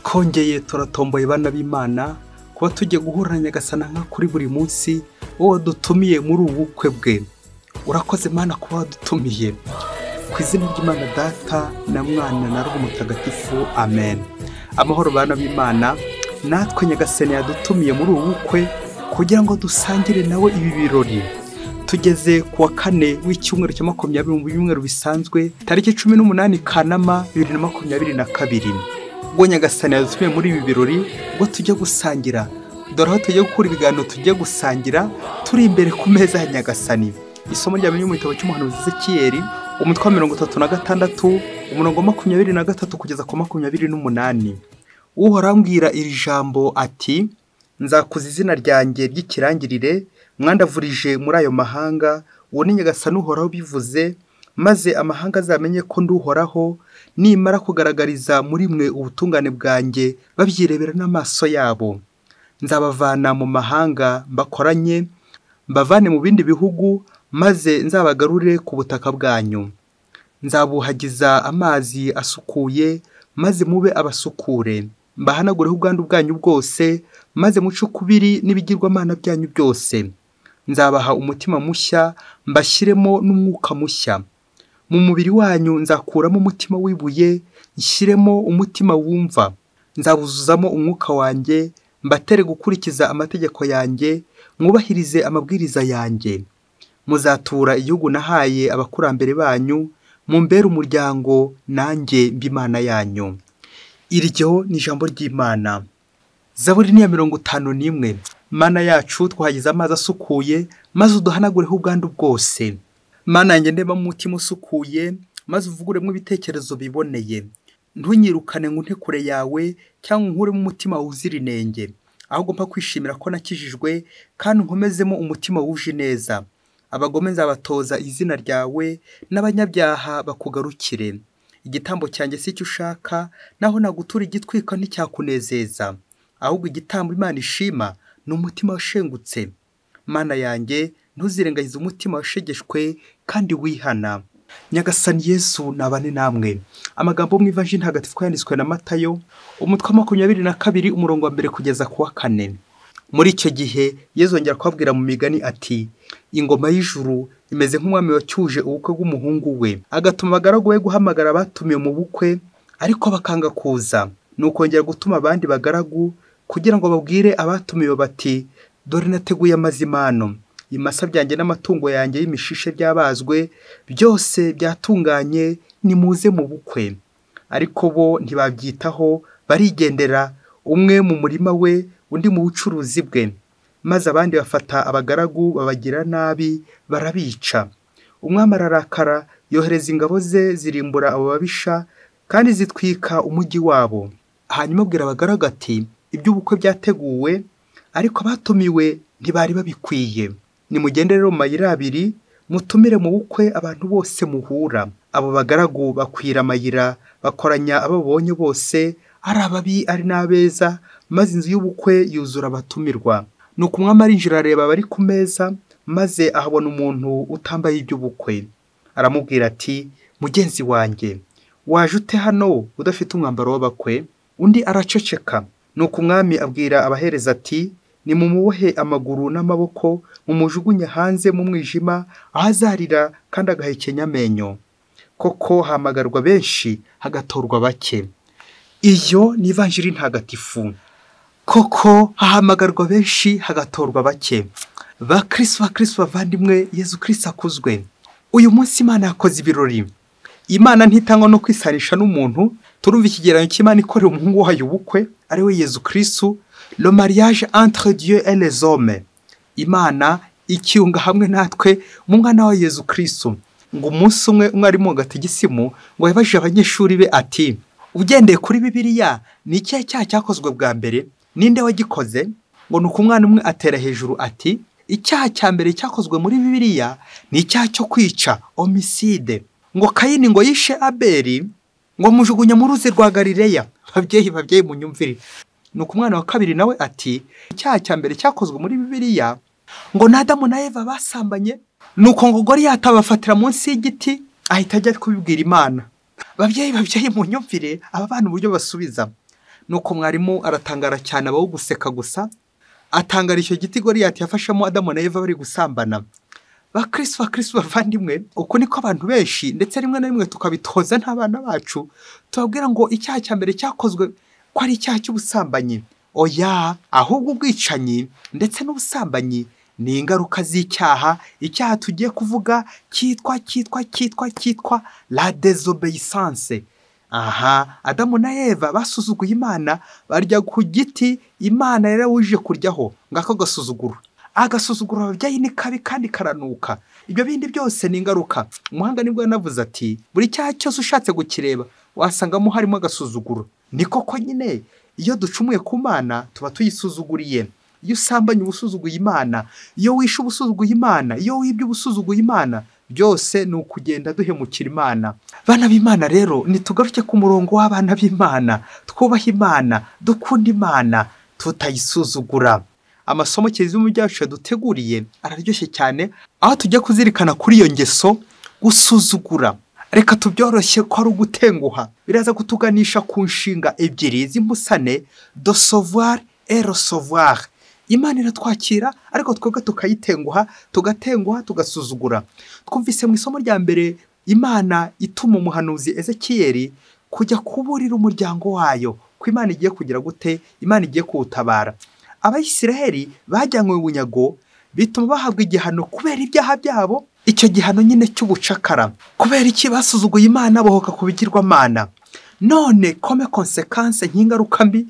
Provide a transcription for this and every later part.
twongeye turatomboye bana b'Imana kuba tugiye guhura Nyagasana nka kuri buri munsi wowe dutumiye muri ubu bukwe bwe. Urakoze Mana kuba wadutumiye. Ku izina ry'Imana Data na Mwana na Roho Mutagatifu, amen. Amahoro bana b'Imana, natwe Nyagasani yadutumiye muri ubu bukwe kugira ngo dusangire nawe ibi birori. Tugeze kuwa kane w'icyumweru cya 20 mu byumweru bisanzwe, tariki 18 Kanama 2022. Ubwo Nyagasani yadutumiye muri ibi birori ngo tujye gusangira. Dore aho tujye gukura ibiganiro tujye gusangira turi imbere ku meza ya Nyagasani. Isomo rya mu gitabo cy'umuhanuzi Ezekiyeli, umutwe wa 36, umurongo wa 23 kugeza ku 28. Uhoraho ambwira iri jambo ati: nzakuza izina ryanjye ry'ikirangirire, mwandavurije muri ayo mahanga. Uwo ni Nyagasani Uhoraho bivuze, maze amahanga azamenye ko nduhoraho, nimara kugaragariza muri mwe ubutungane bwanjye babyirebera n'amaso yabo. Nzabavana mu mahanga mbakoranye, mbavane mu bindi bihugu, maze nzabagarure ku butaka bwanyu. Nzabuhagiza amazi asukuye, maze mube abasukure. Mbahanagureho ubwandu bwanyu bwose, maze muce ukubiri n'ibigirwamana byanyu byose. Nzabaha umutima mushya, mbashyiremo n'umwuka mushya. Mu mubiri wanyu nzakuramo umutima w'ibuye, nshyiremo umutima wumva. Nzabuzuzamo umwuka wanjye, mbatere gukurikiza amategeko yanjye, mwubahirize amabwiriza yanjye. Muzatura igihugu nahaye abakurambere banyu, mumbere umuryango, nanjye mb'Imana yanyu. Iryo ni ijambo ry'Imana. Zaburi ni ya 51. Mana yacu, twahagize amazi asukuye, maze uduhanagureho ubwandu bwose. Mana yanjye, ndeba mu mutima usukuye, maze uvuguremo ibitekerezo biboneye. Ntunyirukane ngo nte kure yawe, cyangwa nkuremo umutima wuzira inenge. Ahubwo mpa kwishimira ko nakijijwe, kandi nkomezemo umutima wuje neza. Abagome nzabatoza izina ryawe, n'abanyabyaha bakugarukire. Igitambo cyanjye si cyo ushaka, naho nagutura igitwika nticyakunezeza. Ahubwo igitambo Imana ishima ni umutima washengutse. Mana yanjye, ntuzirengagize umutima washegeshwe kandi wihana. Nyagasani Yesu nabane namwe. Amagambo mu Ivanjili ntagatifu yanditswe na Matayo, umutwe wa 22, umurongo wa 1 kugeza ku wa 4. Muri icyo gihe Yesu yongera kubabwira mu migani ati: ingoma y'ijuru imeze nk'umwami wacyuje ubukwe bw'umuhungu we, agatuma abagaragu be guhamagara abatumiwe mu bukwe, ariko bakanga kuza. Nukongera gutuma abandi bagaragu kugira ngo babwire abatumiwe bati: dore nateguye amazimano, imasa byanjye n'amatungo yanjye y'imishishe byabazwe, byose byatunganye, nimuze mu bukwe. Ariko bo ntibabyitaho, barigendera, umwe mu murima we, undi mu bucuruzi bwe. Maze abandi bafata abagaragu babagira nabi, barabica. Umwami ararakara, yohereza ingabo ze zirimbura abo babisha, kandi zitwika umujyi wabo. Hanyuma abwira abagaragu ati: iby'ubukwe byateguwe, ariko abatumiwe ntibari babikwiye. Nimugende rero mu mayira abiri, mutumire mu bukwe abantu bose muhura. Abo bagaragu bakwira amayira, bakoranya abo babonye bose, ari ababi ari n'abeza, maze inzu y'ubukwe yuzura abatumirwa. Nuko umwami arinjira areba bari ku meza, maze ahabona umuntu utambaye iby'ubukwe. Aramubwira ati: mugenzi wanjye, waje ute hano udafite umwambaro w'abakwe? Undi araceceka. Nuko umwami abwira abahereza ati: nimumubohe amaguru n'amaboko, mumujugunye hanze mu mwijima, aho azarira kandi agahekenya amenyo. Koko hamagarwa benshi, hagatorwa bake. Iyo ni Ivanjili ntagatifu. Koko hahamagarwa benshi, hagatorwa bake. Bakristo bavandimwe, Yesu Kristo akuzwe. Uyu munsi Imana yakoze ibirori. Imana ntitangwa no kwisanisha n'umuntu. Turumva ikigereranyo cy'Imana ikorera umuhungu wayo ubukwe, ari we Yesu Kristo, le mariage entre Dieu et les hommes. Imana ikiyunga hamwe natwe mu mwana wa Yesu Kristo. Ngo umunsi umwe arimo gatigisimu, ngo yabajije abanyeshuri be ati: ugendeye kuri Bibiliya, ni icyaha cyaha cyakozwe bwa mbere? Ninde wagikoze? Ngo nuko umwana umwe atera hejuru ati: icyaha cya mbere cyakozwe muri Bibiliya ni icyaha cyo kwica, homicide. Ngo Kayini ngo yishe Abeli, ngo mujugunya mu ruzi rwa Galileya. Babyeyi munyumvire. Nuko umwana wa kabiri nawe ati: icyaha cya mbere cyakozwe muri Bibiliya ngo na Adamu na Eva basambanye. Nuko ngo Goliyati abafatira munsi y'igiti, ahita ajya kubibwira Imana. Babyeyi munyumvire, aba bana uburyo basubiza. nuko mwarimu aratangara cyane abaho guseka gusa, atangara icyo giti Goliyati yafashemo Adamu na Eva bari gusambana. Bakristo bavandimwe, uko niko abantu benshi ndetse rimwe na rimwe tukabitoza n'abana bacu, tubabwira ngo icyaha cya mbere cyakozwe ko ari icyaha cy'ubusambanyi. Oya, ahubwo ubwicanyi ndetse n'ubusambanyi ni ingaruka z'icyaha. Icyaha tugiye kuvuga cyitwa la désobéissance. Aha, Adamu na Eva basuzuguye Imana, barya ku giti Imana yarawuje kuryaho, ngako gasuzuguro. Agasuzuguro ababyeyi ni kabi kandi karanuka. Ibyo bindi byose ni ingaruka. Umuhanga nibwo yanavuze ati buri cyaha cyose ushatse gukireba wasangamo harimo agasuzuguro. Ni koko nyine iyo ducumuye ku Mana tuba tuyisuzuguriye. Iyo usambanye ubusuzuguye Imana, iyo wishe ubusuzuguye Imana, iyo wibye ubusuzuguye Imana, byose ni ukugenda duhemukira Imana. Bana b'Imana rero nitugaruke ku murongo w'abana b'Imana, twubaha Imana, dukunda Imana, tutayisuzugura. Amasomo mu byacu duteguriye araryoshye cyane, aho tujya kuzirikana kuri iyo ngeso gusuzugura. Reka tubyoroshye ko ari ugutenguha. Biraza kutuganisha ku nshinga ebyiri z'imbusane, recevoir et recevoir. Imana iratwakira ariko twebwe tukayitenguha, tugasuzugura. Twumvise mu isomo rya mbere Imana ituma umuhanuzi Ezekiyeli kujya kuburira umuryango wayo ko Imana igiye kugira gute, Imana igiye kuwutabara. Abayisiraheli bajyanywe bunyago, bituma bahabwa igihano kubera ibyaha byabo. Icyo gihano nyine cy'ubucakara, kubera iki basuzuguye Imana bohoka kubigirwamana. None comme conséquence nk'ingaruka mbi,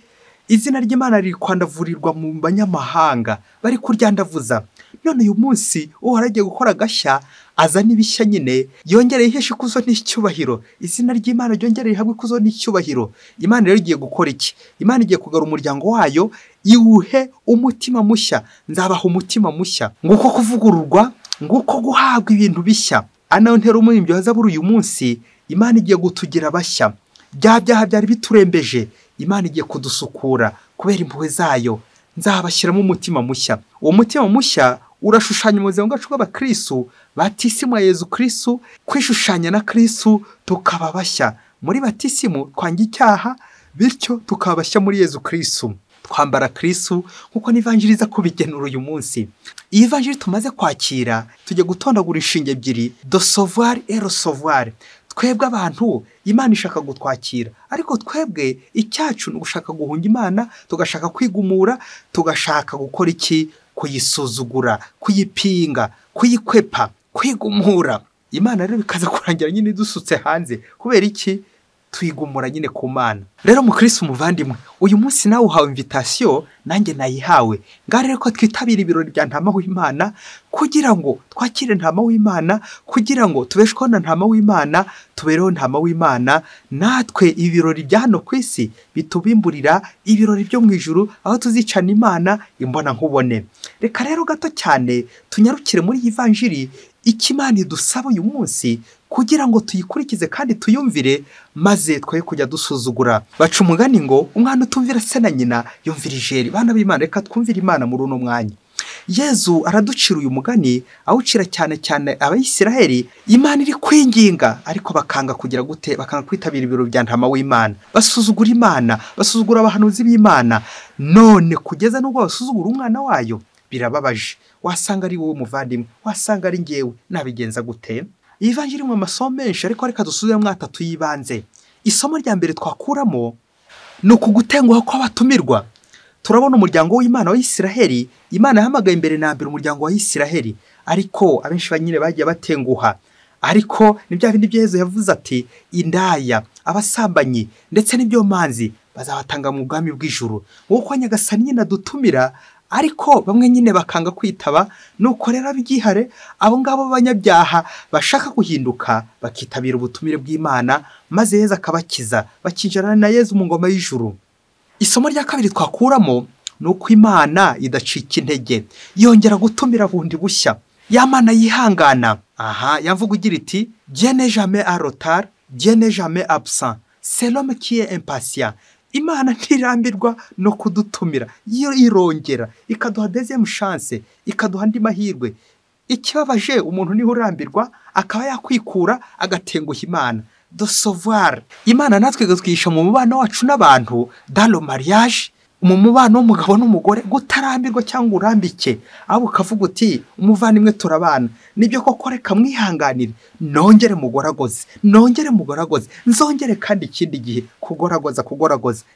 izina ry'Imana riri kwandavurirwa mu banyamahanga, bari kuryandavuza. None uyu munsi uharagiye gukora agashya, azana ibishya nyine, yongereye ihesha ikuzo n'icyubahiro. Izina ry'Imana ryongereye hamwe ikuzo n'icyubahiro. Imana rero igiye gukora iki? Imana igiye kugarura umuryango wayo, iwuhe umutima mushya. Nzabaha umutima mushya. Nguko kuvugururwa, nguko guhabwa ibintu bishya. Ana ntero umuririmbyi wa Zaburi uyu munsi, Imana igiye gutugira bashya. Bya byaha byari biturembeje, Imana igiye kudusukura kubera impuhwe zayo. Nzabashyiramo umutima mushya. Uwo mutima mushya urashushanya ubuzima bwacu bw'abakristo batisimu ya Yezu Kristo, kwishushanya na Kristo tukaba bashya. Muri batisimu twanga icyaha, bityo tukaba bashya muri Yezu Kristo. Twambara Kristo nkuko n'ivanjiriza kubigenura uyu munsi. Iyi vanjiri tumaze kwakira, tujye gutondagura inshinge ebyiri, recevoir et recevoir. Twebwe abantu Imana ishaka gutwakira, ariko twebwe icyacu ni ugushaka guhunga Imana, tugashaka kwigumura, tugashaka gukora iki? Kuyisuzugura, kuyipinga, kuyikwepa, kwigumura. Imana rero bikaza kurangira nyine dusutse hanze. Kubera iki? Twigumura nyine ku Mana. Rero mu Kristo umuvandimwe, uyu munsi nawe uhawe invitation, nanjye nayihawe. Ngare rero ko twitabira ibirori bya ntama w'Imana, kugira ngo twakire ntama w'Imana, kugira ngo tubeshweho na ntama w'Imana, tubereho ntama w'Imana. Natwe ibirori bya hano ku isi bitubimburira ibirori byo mu ijuru, aho tuzicana Imana imbona nkubone. Reka rero gato cyane tunyarukire muri iyi vanjiri, Imana idusaba uyu munsi kugira ngo tuyikurikize kandi tuyumvire, maze twe kujya dusuzugura. Baca umugani ngo umwana utumvira se na nyina yumvira ijeri. Bana b'Imana, reka twumvire Imana muri uno mwanya. Yezu araducira uyu mugani, awucira cyane cyane Abayisiraheli. Imana iri kwinginga ariko bakanga kugira gute? Bakanga kwitabira ibiro bya ntama w'Imana, basuzugura Imana, basuzugura abahanuzi b'Imana. None kugeza n'ubwo basuzugura umwana wayo, birababaje. Wasanga ari wowe muvandimwe, wasanga ari ngewe, nabigenza gute? Iyi vanjiri mu masomo menshi, ariko reka dusubire mu atatu yibanze. Isomo rya mbere twakuramo ni ukugutenguha kw'abatumirwa. Turabona umuryango w'Imana wa Isiraheli, Imana yahamagaye imbere na mbere umuryango wa Isiraheli, ariko abenshi banyine bagiye batenguha. Ariko ni bya bindi Yezu yavuze ati indaya, abasambanyi ndetse n'ibyomanzi bazabatanga mu bwami bw'ijuru. Uko Nyagasani nyine adutumira, ariko bamwe nyine bakanga kwitaba. Nuko rero abigihare, abo ngabo b'abanyabyaha bashaka guhinduka, bakitabira ubutumire bw'Imana, maze Yezu akabakiza, bakinjirana na Yezu mu ngoma y'ijuru. Isomo rya kabiri twakuramo ni uko Imana idacika intege, yongera gutumira bundi bushya. Ya Mana yihangana. Aha, yamvuga ugira iti Dieu n'est jamais en retard, Dieu n'est jamais absent, c'est l'homme qui est impatient. Imana ntirambirwa no kudutumira, iyo irongera ikaduha deuxième chance, ikaduha andi mahirwe. Ikibabaje umuntu niho urambirwa akaba yakwikura agatenguha Imana. de savoir. Imana natwe gatwisha mu mubano wacu n'abantu dans le mariage, mu mubano w'umugabo n'umugore gutarambirwa cyangwa urambike, abo ukavuga uti umuvandimwe turabana, nibyo koko reka mwihanganire, nongere mugoragoze, nzongere kandi ikindi gihe kugoragoza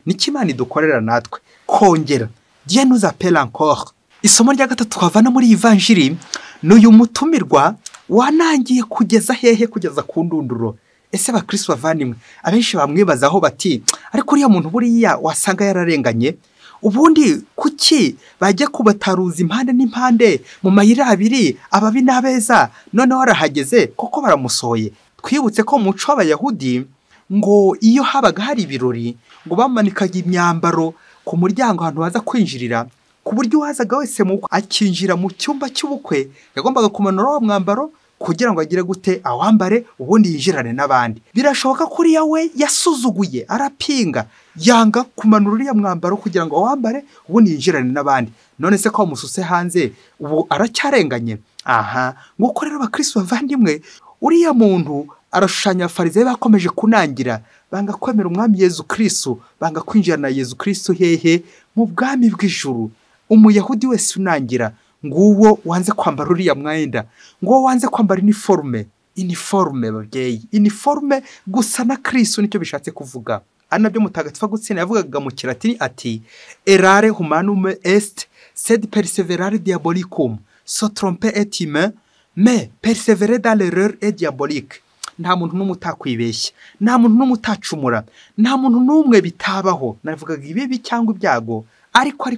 niki Imana idukorera natwe kongera. Dieu nous appelle encore. Isomo rya gatatu twavana muri Evanjiri n'uyu mutumirwa wanangiye kugeza hehe, kugeza ku ndunduro. Ese bakristo bavandimwe abenshi bamwibazaho bati ariko uriya muntu buriya wasanga yararenganye, ubundi kuki bajya kubataruza impande n'impande mu mayira abiri ababi n'abeza, noneho arahageze koko baramusohoye. Twibutse ko mu muco w'Abayahudi ngo iyo habaga hari ibirori ngo bamanikaga imyambaro ku muryango ahantu baza kwinjirira, ku buryo uwazaga wese akinjira mu cyumba cy'ubukwe yagombaga kumanura uwo mwambaro kugira ngo agire gute awambare ubundi yinjirane n'abandi. Birashoboka ko uriya we yasuzuguye, arapinga, yanga kumanura uriya mwambaro kugira ngo awambare ubundi yinjirane n'abandi. None se ko mususe hanze ubu aracyarenganye? Aha, nguko rero abakristo bavandimwe, uriya muntu arashushanya Abafarisayo bakomeje kunangira, banga kwemera umwami Yesu Kristo, banga kwinjirana Yesu Kristo hehe mu bwami bw'ijuru. Umuyahudi wese unangira, nguwo wanze kwambara uriya mwenda, nguwo wanze kwambara uniforme babyeyi, uniforme gusa na Kristo, nicyo bishatse kuvuga. Anabyo Mutagatifu Agustina yavugaga mu Kilatini ati errare humanum est sed perseverare diabolicum, se tromper est humain mais persévérer dans l'erreur est diabolique. Nta muntu n'umwe utakwibeshya, nta muntu n'umwe utacumura, nta muntu n'umwe bitabaho. Navugaga ibibi cyangwa ibyago, ariko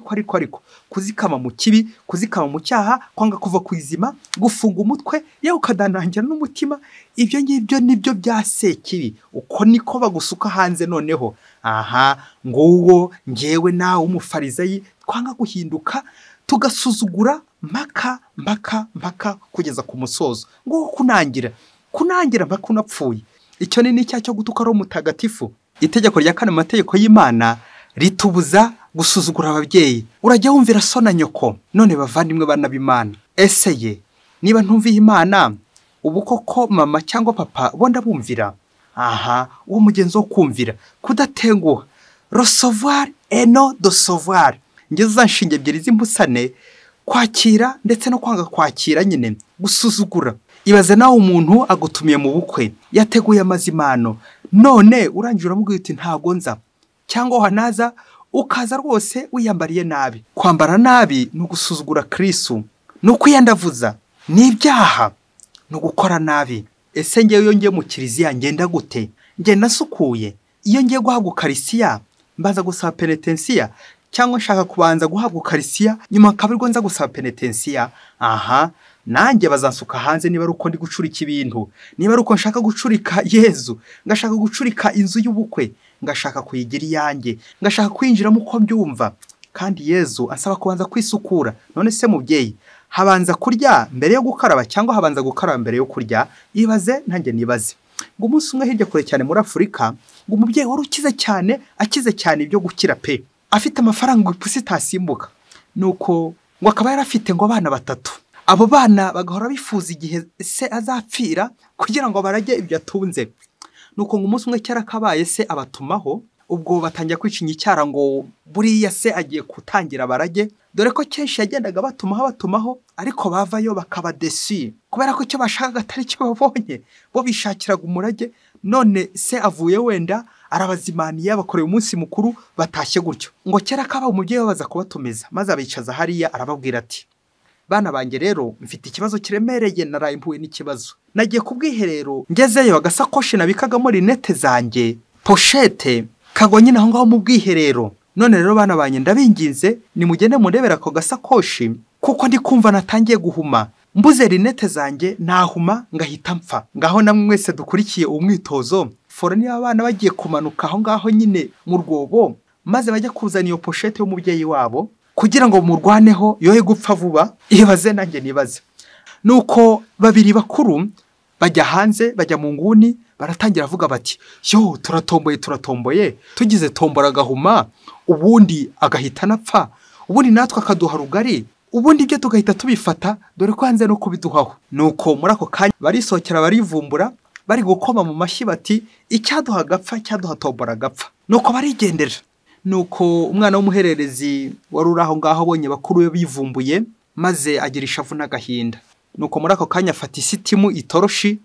kuzikama mu kibi, kuzikama mu cyaha, kwanga kuva ku izima, gufunga umutwe yewe ukadanangira n'umutima, ibyo ngibyo nibyo bya sekibi. Uko niko bagusuka hanze. Noneho aha, nguwo ngewe nawe umufarisayi twanga guhinduka, tugasuzugura mpaka kugeza ku musozo. Nguwo kunangira mpaka unapfuye. Icyo ni icyaha cyo gutuka ari umutagatifu. Itegeko rya 4 mu mategeko y'Imana ritubuza gusuzugura ababyeyi. Urajya wumvira so na nyoko. None bavandimwe bana b'Imana, eseye niba ntumviye Imana, ubu koko mama cyangwa papa bo ndabumvira? Aha, uwo mugenzi wo kumvira, kudatenguha, recevoir et non décevoir. Ngeze zanshinge ebyiri z'imbusane, kwakira ndetse no kwanga kwakira, nyine gusuzugura. Ibaze nawe umuntu agutumiye mu bukwe, yateguye amazimano, none urangira uramubwira uti ntago nza, cyangwa hanaza ukaza rwose wiyambariye nabi. Kwambara nabi no gusuzugura Kristo, no kwiyandavuza, ni ibyaha, no gukora nabi. Ese ngewe iyo ngiye mu kiliziya ngenda gute? Ngenda nasukuye? Iyo ngiye guhabwa Ukarisiya mbanza gusaba penetensiya, cyangwa nshaka kubanza guhabwa Ukarisiya nyuma akabirwa nza gusaba penetensiya? Aha, nanjye bazansuka hanze niba ari uko ndi gucurika ibintu, niba ari uko nshaka gucurika Yezu, ngashaka gucurika inzu y'ubukwe, ngashaka kuyigira iyanjye, ngashaka kwinjiramo uko mbyumva. Kandi Yezu asaba kubanza kwisukura. None se mubyeyi, habanza kurya mbere yo gukaraba cyangwa habanza gukaraba mbere yo kurya? Ibaze nanjye nibaze. Ngo umunsi umwe hirya kure cyane muri Afurika, ngo umubyeyi wari akize cyane ibyo gukira pe, afite amafaranga ipusi itasimbuka, nuko ngo akaba yarafite ngo abana 3. Abo bana bagahora bifuza igihe se azapfira kugira ngo barage ibyo atunze. Nuko ngo umunsi umwe cyara kabaye se abatumaho, ubwo batangira kwicinya icyara ngo buriya se agiye gutangira barage, dore ko kenshi yagendaga batumaho ariko bavayo bakaba desi, kubera ko icyo bashakaga atari cyo babonye, bo bishakiraga umurage. None se avuye wenda arabazimaniye, bakoreye umunsi mukuru, batashye gutyo. Ngo cyara kaba umubyeyi baza kubatumiza, maze abicaza hariya arababwira ati bana banjye rero mfite ikibazo kiremereye, naraye mpuye n'ikibazo. Nagiye ku bwiherero, ngezeyo agasakoshi nabikagamo rinete zanjye, pochette kagwa nyine aho ngaho mu bwiherero. None rero bana banjye ndabinginze nimugende mundebera ako gasakoshi, kuko ndi kumva natangiye guhuma, mbuze rinete zanjye nahuma ngahita mpfa. Ngaho namwe mwese dukurikiye umwitozo, fora niba abana bagiye kumanuka aho ngaho nyine mu rwobo, maze bajya kuzana iyo pochette y'umubyeyi wabo kugira ngo murwaneho yoye gupfa vuba. Ibaze nanjye nibaze. Nuko babiri bakuru bajya hanze, bajya mu nguni, baratangira avuga bati yo turatomboye, tugize tombora gahuma, ubundi agahita napfa, ubundi natwe akaduha rugari, ubundi ibyo tugahita tubifata, dore ko hanze no kubiduhaho. Nuko muri ako kanya barisohokera, barivumbura, bari gukoma mu mashyi bati icyaduha gapfa icyaduha tombora gapfa. Nuko barigendera. Nuko umwana w'umuhererezi wari uri aho ngaho abonye bakuru be bivumbuye maze agira ishavu n'agahinda. Nuko muri ako kanya afata isitimu itoroshi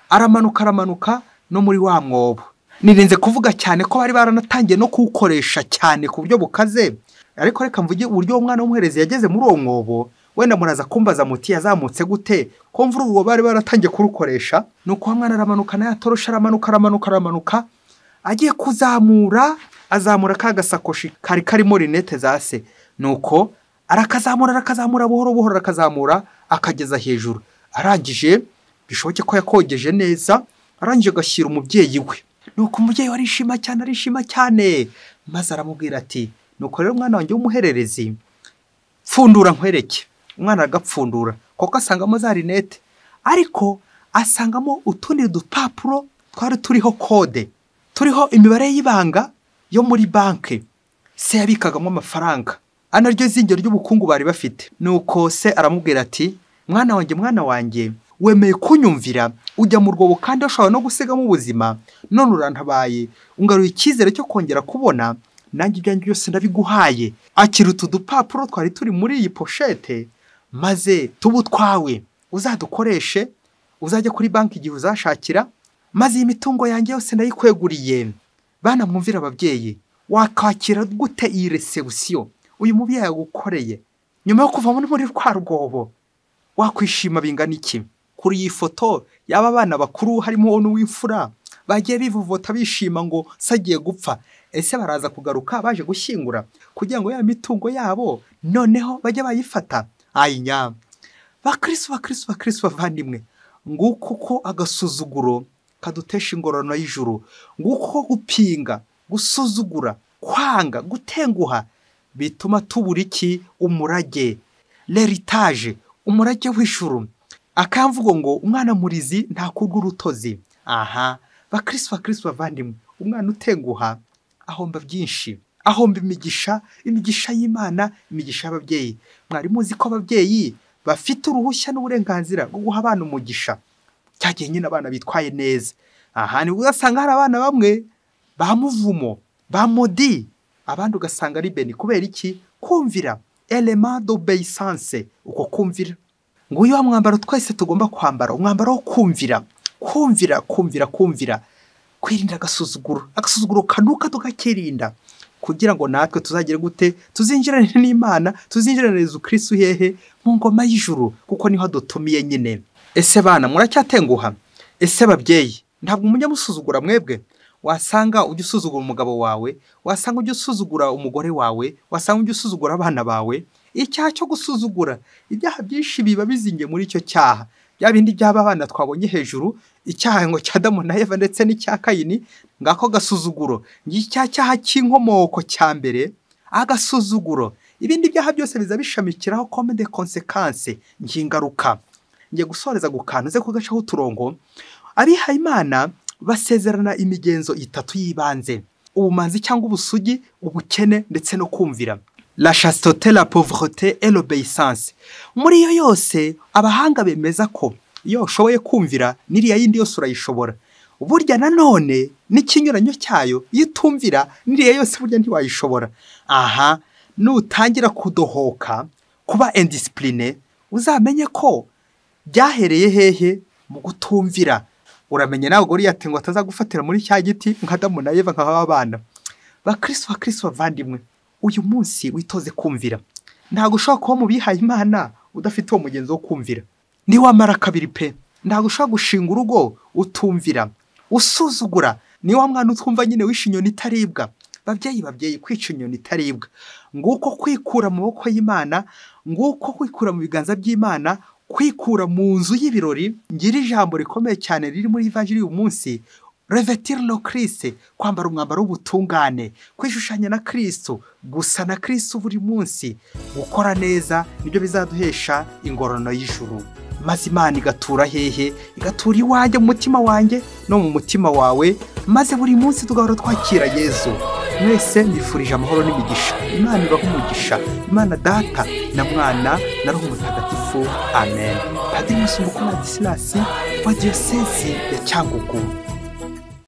aramanuka no muri wa mwobo. Nirinze kuvuga cyane ko bari baranatangiye no kuwukoresha cyane ku buryo bukaze, ariko reka mvuge uburyo umwana w'umuhererezi yageze muri uwo mwobo. Wenda muraza kumbaza muti yazamutse gute ko mvura uwo bari baratangiye kurukoresha. Nuko umwana aramanuka na yatorosha aramanuka agiye kuzamura azamura ka gasakoshi kari karimo rinete za se. Nuko arakazamura buhoro arakazamura akageza hejuru. Arangije bishoboke ko yakogeje neza, arangije agashyira umubyeyi we. Nuko umubyeyi arishima cyane maze aramubwira ati nuko rero umwana wanjye w'umuhererezi pfundura nkwereke. Umwana agapfundura kuko asangamo za rinete, ariko asangamo utundi dupapuro twari turiho kode, turiho imibare y'ibanga yo muri banki se yabikagamo amafaranga, anaryo zingiro ry'ubukungu bari bafite. Nuko se aramubwira ati mwana wanjye wemeye kunyumvira ujya mu rwobo kandi ushobora no gusigamo ubuzima, none urantabaye ungaruye icyizere cyo kongera kubona, nanjye ibyanjye byose ndabiguhaye. Akira utu dupapuro twari turi muri iyi poshete maze tubutwawe uzadukoreshe, uzajya kuri banki igihe uzashakira, maze iyi mitungo yanjye yose ndayikweguriye. Bana mwumvira ababyeyi, wakakira gute iyi reception uyu mubyeyi yagukoreye nyuma yo kuva muri rwa rwobo? Wakwishima bingana iki? Kuri iyi foto y'aba bana bakuru harimo n'uw'imfura bagiye bivuvota bishima ngo sagiye gupfa. Ese baraza kugaruka baje gushyingura kugira ngo ya mitungo yabo noneho bajye bayifata? Ayinya bakristo bavandimwe, nguko ko agasuzuguro kadutesha ingororano y'ijuru, nguko ko gupinga, gusuzugura, kwanga, gutenguha bituma tubura iki? Umurage, l'héritage, umurage w'ijuru. Akamvugo ngo umwana murizi ntakurwa urutozi. Aha bakristo bavandimwe, umwana utenguha ahomba byinshi, ahomba imigisha y'Imana, imigisha y'ababyeyi. Mwari muzi ko ababyeyi bafite uruhushya n'uburenganzira bwo guha abana umugisha cyagiye nyine abana bitwaye neza. Aha ni ugasanga hari abana bamwe ba muvumo, ba modi, abandi ugasanga ari beni. Kubera iki? Kumvira, element d'obéissance, uko kumvira. Nguyu wa mwambaro twese tugomba kwambara, umwambaro wo kumvira. Kwirinda agasuzuguro kanuka tukakirinda, kugira ngo natwe tuzagire gute? Tuzinjirane n'Imana, tuzinjirane Yesu Kristo hehe? Mu ngoma y'ijuru, kuko niho dutumiye nyine. Ese bana muracyatenguha? Ese babyeyi ntabwo mujya musuzugura mwebwe? Wasanga ujya usuzugura umugabo wawe, wasanga ujya usuzugura umugore wawe, wasanga ujya usuzugura abana bawe. Icyaha cyo gusuzugura, ibyaha byinshi biba bizingiye muri icyo cyaha. Bya bindi by'aba bana twabonye hejuru, icyaha ngo cya Adamu na Eva ndetse n'icya Kayini, ngako gasuzuguro. Ngicya cyaha cy'inkomoko cya mbere, agasuzuguro. Ibindi byaha byose biza bishamikiraho comme des conséquences, ngingaruka. Ngiye gusoreza gukanuze kugacaho uturongo. Abihaye Imana basezerana imigenzo itatu y'ibanze: ubumanzi cyangwa ubusugi, ubukene ndetse no kumvira. La chasteté, la pauvreté et l'obéissance. Muri yo yose abahanga bemeza ko iyo ushoboye kumvira n'iriya yindi yose urayishobora. Burya nanone n'ikinyuranyo cyayo, iyo utumvira n'iriya yose burya ntiwayishobora. Aha nutangira kudohoka, kuba indiscipline, uzamenye ko byahereye hehe? Mu gutumvira. Uramenye nawe Goliath ngo atazagufatira muri cya giti nka Adamu na Eva nk'aba abana. Bakristo bavandimwe, uyu munsi witoze kumvira. Ntago ushobora kuba mu bihaye Imana udafite uwo mugenzo wo kumvira. Ni wamara kabiri pe. Ntago ushobora gushinga urugo utumvira. Usuzugura, ni wa mwana utwumva nyine wishe inyoni itaribwa. Babyeyi kwica inyoni itaribwa. Nguko kwikura mu maboko y'Imana, nguko kwikura mu biganza by'Imana, kwikura mu nzu y'ibirori. Ngira ijambo rikomeye cyane riri muri Evangelii uyu munsi: revêtir le Christ, kwambara umwambaro w'ubutungane, kwishushanya na Kristo, gusa na Kristo buri munsi. Gukora neza nibyo bizaduhesha ingororano y'ijuru. Maze Imana igatura hehe? Igatura iwanjye mu mutima wanjye no mu mutima wawe, maze buri munsi tugahora twakira Yesu. Mwese mbifurije amahoro n'imigisha. Imana ibahe umugisha. Imana Data na Mwana na Roho Mutagatifu. amen. Padiri Musumbuko Ladislas wa diyosezi ya Cyangugu.